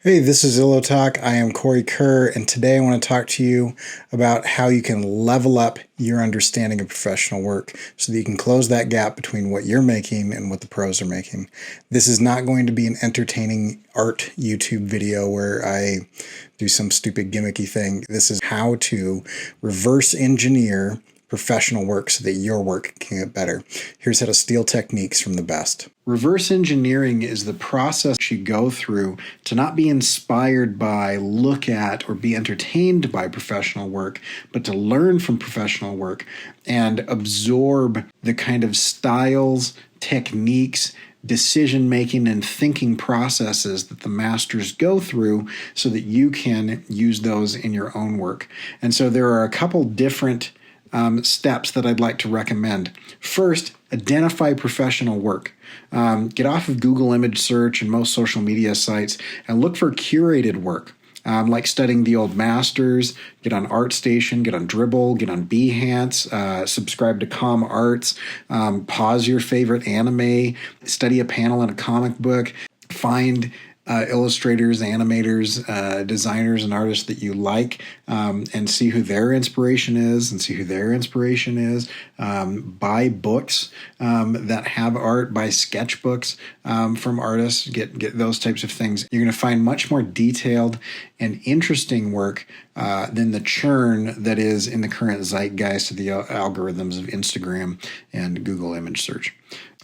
Hey, this is Illo Talk. I am Cory Kerr, and today I want to talk to you about how you can level up your understanding of professional work so that you can close that gap between what you're making and what the pros are making. This is not going to be an entertaining art YouTube video where I do some stupid gimmicky thing. This is how to reverse engineer professional work so that your work can get better. Here's how to steal techniques from the best. Reverse engineering is the process you go through to not be inspired by, look at, or be entertained by professional work, but to learn from professional work and absorb the kind of styles, techniques, decision-making and thinking processes that the masters go through so that you can use those in your own work. And so there are a couple different steps that I'd like to recommend. First, identify professional work. Get off of Google image search and most social media sites and look for curated work. Like studying the old masters, get on ArtStation, get on Dribbble, get on Behance, subscribe to ComArts, pause your favorite anime, study a panel in a comic book, find illustrators, animators, designers, and artists that you like, and see who their inspiration is, buy books that have art, buy sketchbooks from artists, get those types of things. You're going to find much more detailed and interesting work than the churn that is in the current zeitgeist of the algorithms of Instagram and Google image search.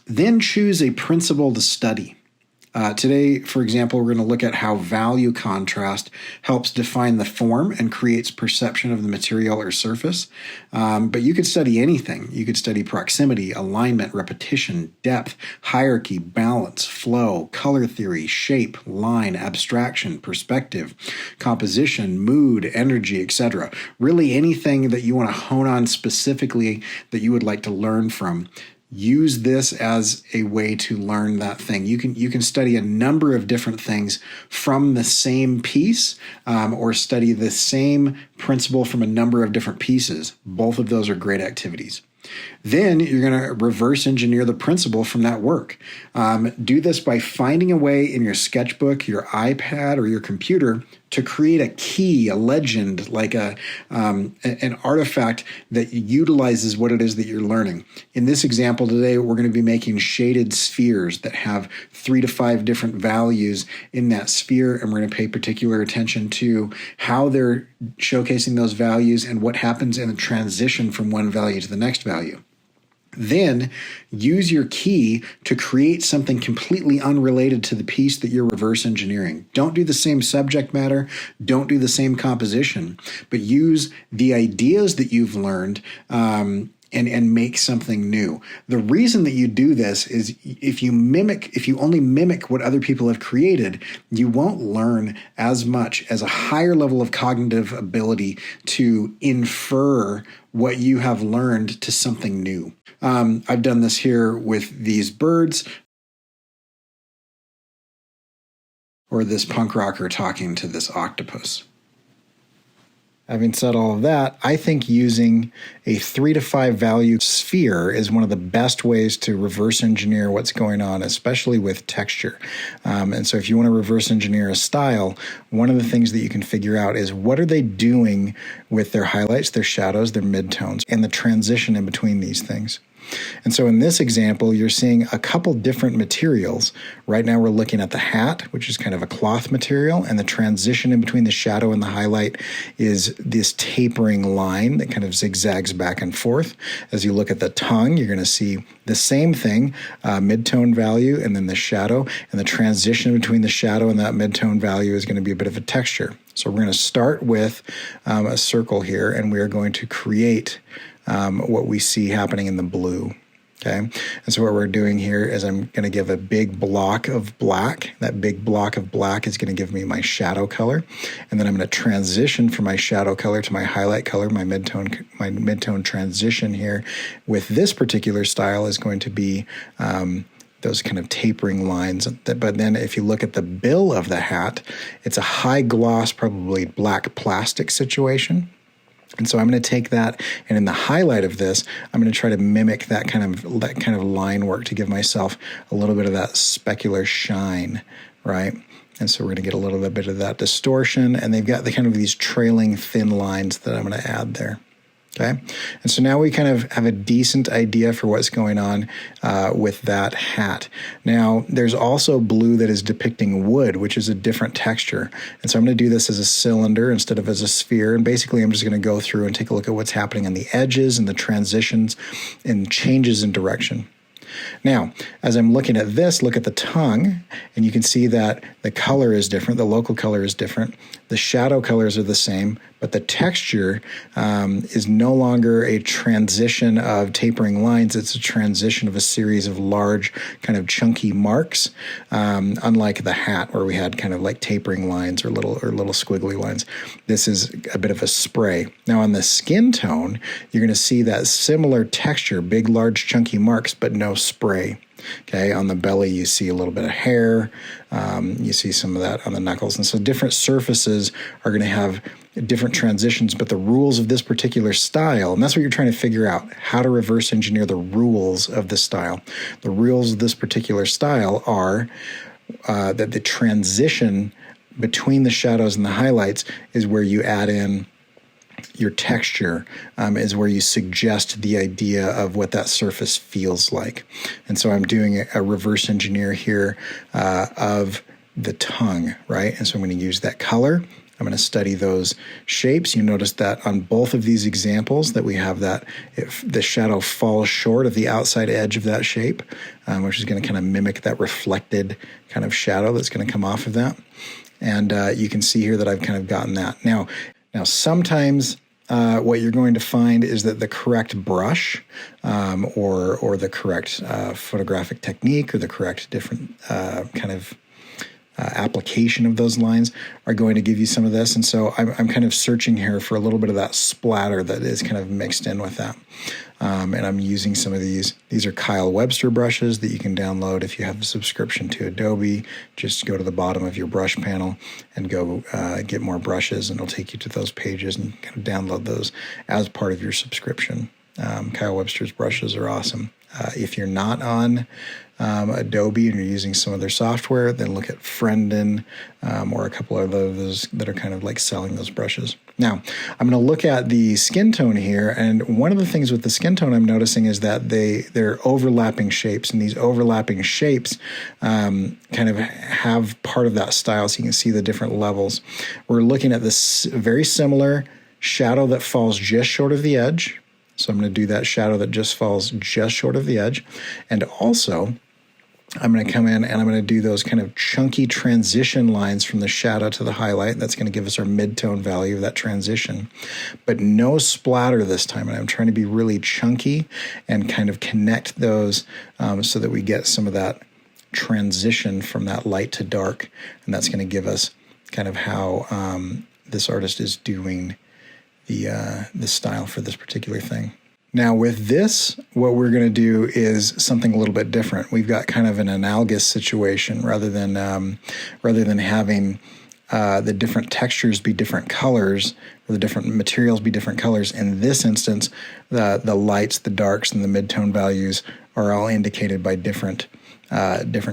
Then choose a principle to study. Today, for example, we're going to look at how value contrast helps define the form and creates perception of the material or surface. But you could study anything. You could study proximity, alignment, repetition, depth, hierarchy, balance, flow, color theory, shape, line, abstraction, perspective, composition, mood, energy, etc. Really anything that you want to hone on specifically that you would like to learn from. Use this as a way to learn that thing. You can study a number of different things from the same piece, or study the same principle from a number of different pieces. Both of those are great activities. Then you're going to reverse engineer the principle from that work. Do this by finding a way in your sketchbook, your iPad, or your computer to create a key, a legend, like an artifact that utilizes what it is that you're learning. In this example today, we're going to be making shaded spheres that have 3 to 5 different values in that sphere, and we're going to pay particular attention to how they're showcasing those values and what happens in the transition from one value to the next value. Then use your key to create something completely unrelated to the piece that you're reverse engineering. Don't do the same subject matter, don't do the same composition, but use the ideas that you've learned and make something new. The reason that you do this is if you only mimic what other people have created, you won't learn as much as a higher level of cognitive ability to infer what you have learned to something new. I've done this here with these birds, or this punk rocker talking to this octopus. Having said all of that, I think using a 3 to 5 value sphere is one of the best ways to reverse engineer what's going on, especially with texture. And so if you want to reverse engineer a style, one of the things that you can figure out is what are they doing with their highlights, their shadows, their midtones, and the transition in between these things. And so in this example, you're seeing a couple different materials. Right now we're looking at the hat, which is kind of a cloth material, and the transition in between the shadow and the highlight is this tapering line that kind of zigzags back and forth. As you look at the tongue, you're going to see the same thing, midtone value and then the shadow, and the transition between the shadow and that midtone value is going to be a bit of a texture. So we're going to start with a circle here, and we are going to create what we see happening in the blue. Okay, and so what we're doing here is I'm going to give a big block of black. That big block of black is going to give me my shadow color, and then I'm going to transition from my shadow color to my highlight color. My midtone transition here with this particular style is going to be those kind of tapering lines. But then if you look at the bill of the hat, it's a high gloss, probably black plastic situation. And so I'm going to take that, and in the highlight of this, I'm going to try to mimic that kind of line work to give myself a little bit of that specular shine, right? And so we're going to get a little bit of that distortion, and they've got the kind of these trailing thin lines that I'm going to add there. Okay, and so now we kind of have a decent idea for what's going on with that hat. Now, there's also blue that is depicting wood, which is a different texture. And so I'm going to do this as a cylinder instead of as a sphere. And basically, I'm just going to go through and take a look at what's happening on the edges and the transitions and changes in direction. Now, as I'm looking at this, look at the tongue, and you can see that the color is different. The local color is different. The shadow colors are the same, but the texture is no longer a transition of tapering lines. It's a transition of a series of large, kind of chunky marks, unlike the hat where we had kind of like tapering lines or little squiggly lines. This is a bit of a spray. Now, on the skin tone, you're going to see that similar texture, big, large, chunky marks, but no spray. Okay, on the belly, you see a little bit of hair. You see some of that on the knuckles. And so different surfaces are going to have different transitions, but the rules of this particular style, and that's what you're trying to figure out, how to reverse engineer the rules of this style. The rules of this particular style are that the transition between the shadows and the highlights is where you add in your texture, is where you suggest the idea of what that surface feels like. And so I'm doing a reverse engineer here of the tongue, right? And so I'm going to use that color. I'm going to study those shapes. You notice that on both of these examples that we have that if the shadow falls short of the outside edge of that shape, which is going to kind of mimic that reflected kind of shadow that's going to come off of that. And you can see here that I've kind of gotten that. Now sometimes what you're going to find is that the correct brush or the correct photographic technique or the correct different kind of application of those lines are going to give you some of this. And so I'm kind of searching here for a little bit of that splatter that is kind of mixed in with that. And I'm using some of these. These are Kyle Webster brushes that you can download if you have a subscription to Adobe. Just go to the bottom of your brush panel and go get more brushes, and it'll take you to those pages and kind of download those as part of your subscription. Kyle Webster's brushes are awesome. If you're not on Adobe and you're using some of their software, then look at Friendin or a couple of those that are kind of like selling those brushes. Now, I'm going to look at the skin tone here, and one of the things with the skin tone I'm noticing is that they're overlapping shapes, and these overlapping shapes kind of have part of that style, so you can see the different levels. We're looking at this very similar shadow that falls just short of the edge. So I'm going to do that shadow that just falls just short of the edge. And also, I'm going to come in and I'm going to do those kind of chunky transition lines from the shadow to the highlight. That's going to give us our mid-tone value of that transition. But no splatter this time. And I'm trying to be really chunky and kind of connect those so that we get some of that transition from that light to dark. And that's going to give us kind of how this artist is doing the style for this particular thing. Now with this, what we're going to do is something a little bit different. We've got kind of an analogous situation rather than having the different textures be different colors or the different materials be different colors. In this instance, the lights, the darks, and the mid-tone values are all indicated by different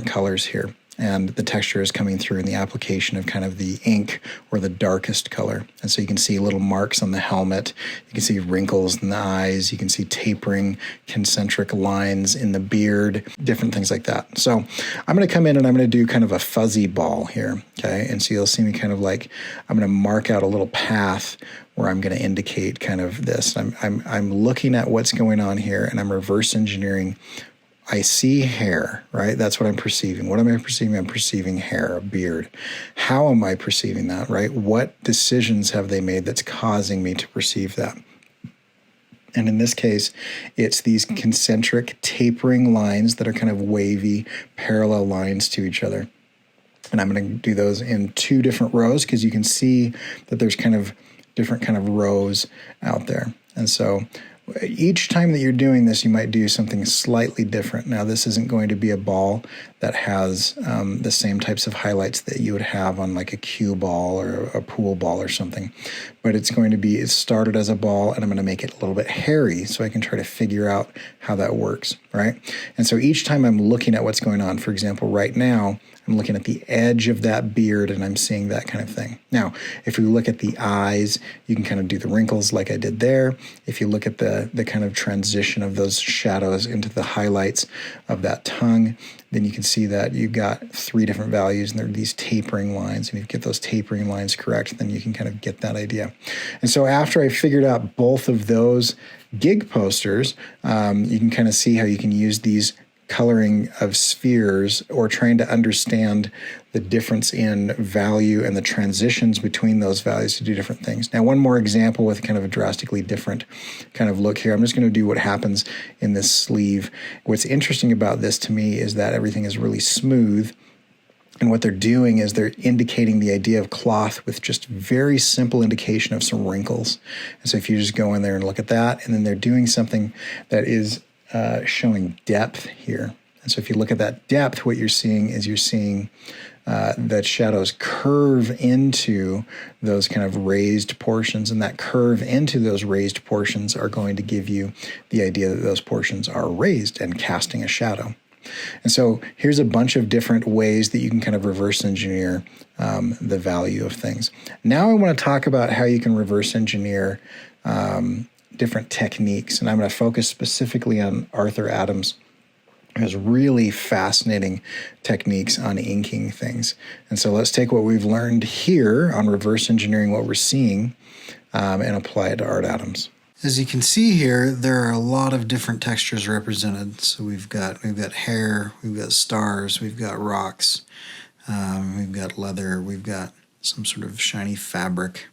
colors here. And the texture is coming through in the application of kind of the ink or the darkest color. And so you can see little marks on the helmet. You can see wrinkles in the eyes. You can see tapering concentric lines in the beard, different things like that. So I'm going to come in and I'm going to do kind of a fuzzy ball here. Okay. And so you'll see me kind of like, I'm going to mark out a little path where I'm going to indicate kind of this. I'm looking at what's going on here, and I'm reverse engineering. I see hair, right? That's what I'm perceiving. What am I perceiving? I'm perceiving hair, a beard. How am I perceiving that, right? What decisions have they made that's causing me to perceive that? And in this case, it's these concentric tapering lines that are kind of wavy, parallel lines to each other. And I'm going to do those in 2 different rows because you can see that there's kind of different kind of rows out there. And so each time that you're doing this, you might do something slightly different. Now, this isn't going to be a ball that has the same types of highlights that you would have on like a cue ball or a pool ball or something. But it's started as a ball, and I'm going to make it a little bit hairy so I can try to figure out how that works, right? And so each time I'm looking at what's going on, for example, right now, I'm I'm looking at the edge of that beard and I'm seeing that kind of thing. Now, if we look at the eyes, you can kind of do the wrinkles like I did there. If you look at the kind of transition of those shadows into the highlights of that tongue, then you can see that you've got 3 different values and there are these tapering lines. And if you get those tapering lines correct, then you can kind of get that idea. And so after I figured out both of those gig posters, you can kind of see how you can use these coloring of spheres or trying to understand the difference in value and the transitions between those values to do different things. Now, one more example with kind of a drastically different kind of look here. I'm just going to do what happens in this sleeve. What's interesting about this to me is that everything is really smooth. And what they're doing is they're indicating the idea of cloth with just very simple indication of some wrinkles. And so if you just go in there and look at that, and then they're doing something that is showing depth here. And so if you look at that depth, what you're seeing is that shadows curve into those kind of raised portions, and that curve into those raised portions are going to give you the idea that those portions are raised and casting a shadow. And so here's a bunch of different ways that you can kind of reverse engineer the value of things. Now I want to talk about how you can reverse engineer different techniques. And I'm going to focus specifically on Arthur Adams. He has really fascinating techniques on inking things. And so let's take what we've learned here on reverse engineering what we're seeing and apply it to Art Adams. As you can see here, there are a lot of different textures represented. So we've got hair, we've got stars, we've got rocks, we've got leather, we've got some sort of shiny fabric,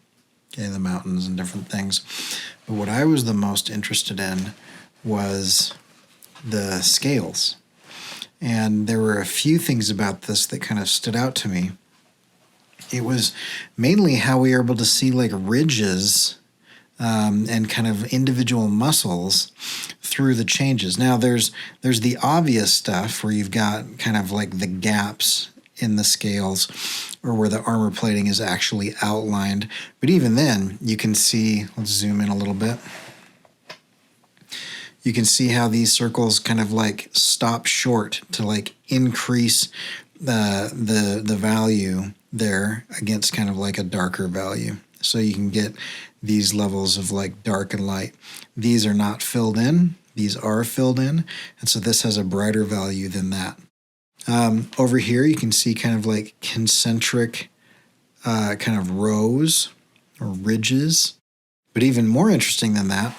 okay, the mountains and different things. But what I was the most interested in was the scales. And there were a few things about this that kind of stood out to me. It was mainly how we were able to see like ridges and kind of individual muscles through the changes. Now there's the obvious stuff where you've got kind of like the gaps in the scales or where the armor plating is actually outlined. But even then, you can see, let's zoom in a little bit. You can see how these circles kind of like stop short to like increase the value there against kind of like a darker value. So you can get these levels of like dark and light. These are not filled in. These are filled in. And so this has a brighter value than that. Over here, you can see kind of like concentric kind of rows or ridges. But even more interesting than that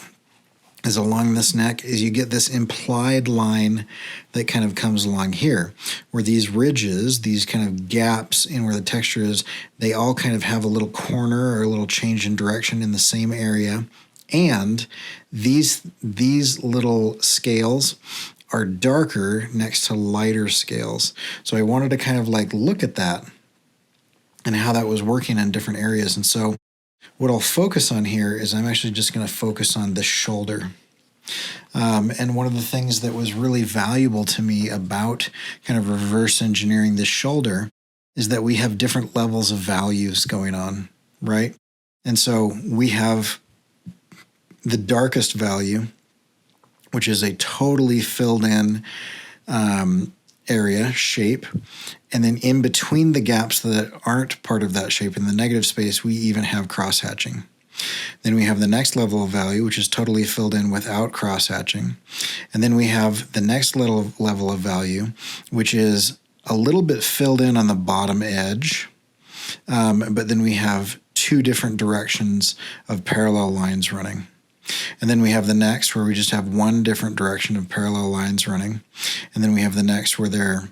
is along this neck is you get this implied line that kind of comes along here, where these ridges, these kind of gaps in where the texture is, they all kind of have a little corner or a little change in direction in the same area. And these little scales are darker next to lighter scales. So I wanted to kind of like look at that and how that was working in different areas. And so what I'll focus on here is I'm actually just going to focus on the shoulder. And one of the things that was really valuable to me about kind of reverse engineering this shoulder is that we have different levels of values going on, right? And so we have the darkest value, which is a totally filled in area, shape. And then in between the gaps that aren't part of that shape in the negative space, we even have cross-hatching. Then we have the next level of value, which is totally filled in without cross-hatching. And then we have the next little level of value, which is a little bit filled in on the bottom edge. But then we have two different directions of parallel lines running. And then we have the next where we just have one different direction of parallel lines running. And then we have the next where they're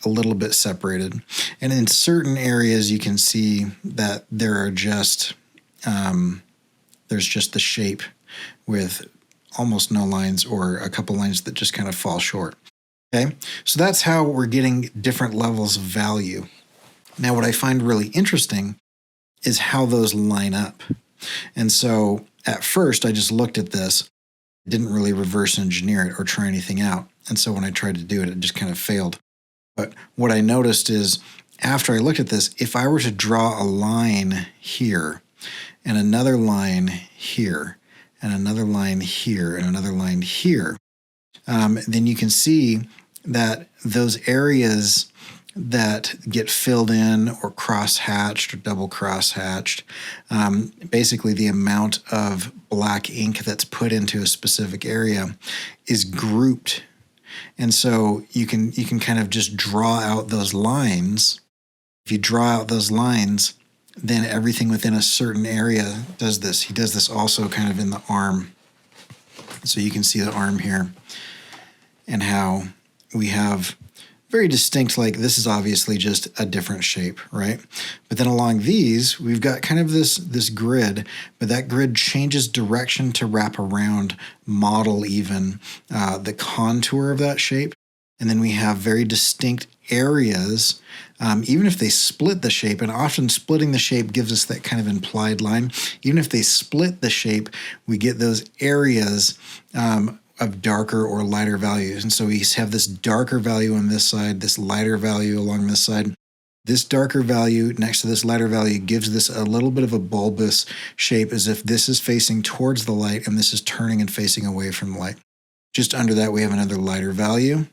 a little bit separated. And in certain areas, you can see that there are just, there's just the shape with almost no lines or a couple lines that just kind of fall short. Okay, so that's how we're getting different levels of value. Now, what I find really interesting is how those line up. And so at first, I just looked at this, didn't really reverse engineer it or try anything out. And so when I tried to do it, it just kind of failed. But what I noticed is after I looked at this, if I were to draw a line here and another line here and another line here and another line here, then you can see that those areas that get filled in or cross-hatched or double cross-hatched. Basically, the amount of black ink that's put into a specific area is grouped. And so you can kind of just draw out those lines. If you draw out those lines, then everything within a certain area does this. He does this also kind of in the arm. So you can see the arm here and how we have very distinct, like this is obviously just a different shape, right? But then along these, we've got kind of this grid, but that grid changes direction to wrap around, model even the contour of that shape. And then we have very distinct areas, even if they split the shape, and often splitting the shape gives us that kind of implied line. Even if they split the shape, we get those areas of darker or lighter values. And so we have this darker value on this side, this lighter value along this side. This darker value next to this lighter value gives this a little bit of a bulbous shape, as if this is facing towards the light and this is turning and facing away from the light. Just under that, we have another lighter value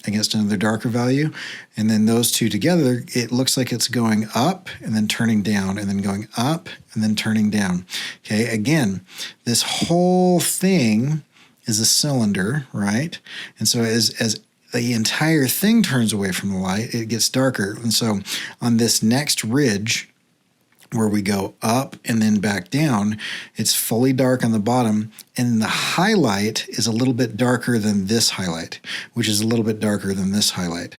against another darker value. And then those two together, it looks like it's going up and then turning down and then going up and then turning down. Okay, again, this whole thing is a cylinder, right? And so as the entire thing turns away from the light, it gets darker. And so on this next ridge, where we go up and then back down, it's fully dark on the bottom, and the highlight is a little bit darker than this highlight, which is a little bit darker than this highlight.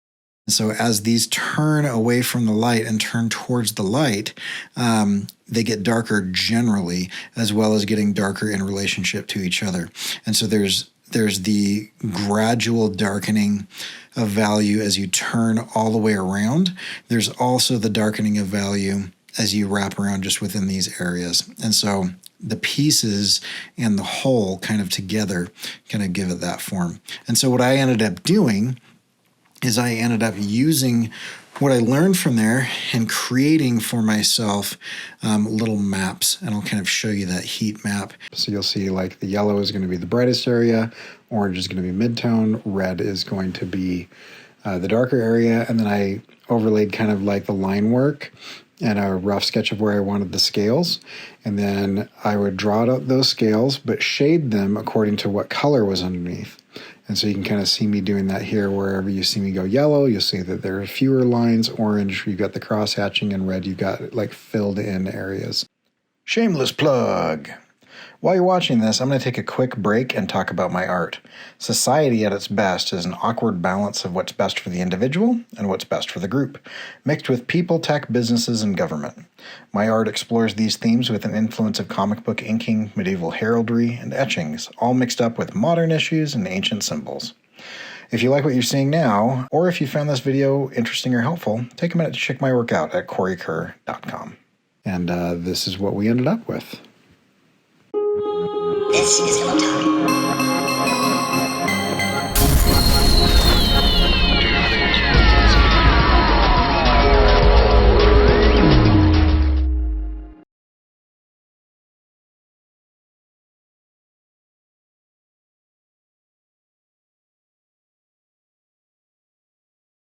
And so as these turn away from the light and turn towards the light, they get darker generally, as well as getting darker in relationship to each other. And so there's the gradual darkening of value as you turn all the way around. There's also the darkening of value as you wrap around just within these areas. And so the pieces and the whole kind of together kind of give it that form. And so what I ended up doing is I ended up using what I learned from there and creating for myself little maps. And I'll kind of show you that heat map. So you'll see like the yellow is going to be the brightest area, orange is going to be mid-tone, red is going to be the darker area. And then I overlaid kind of like the line work and a rough sketch of where I wanted the scales. And then I would draw out those scales, but shade them according to what color was underneath. And so you can kind of see me doing that here. Wherever you see me go yellow, you'll see that there are fewer lines. Orange, you've got the cross hatching, and red, you've got like filled in areas. Shameless plug. While you're watching this, I'm going to take a quick break and talk about my art. Society at its best is an awkward balance of what's best for the individual and what's best for the group, mixed with people, tech, businesses, and government. My art explores these themes with an influence of comic book inking, medieval heraldry, and etchings, all mixed up with modern issues and ancient symbols. If you like what you're seeing now, or if you found this video interesting or helpful, take a minute to check my work out at corykerr.com. And this is what we ended up with. This is Philip Tommy.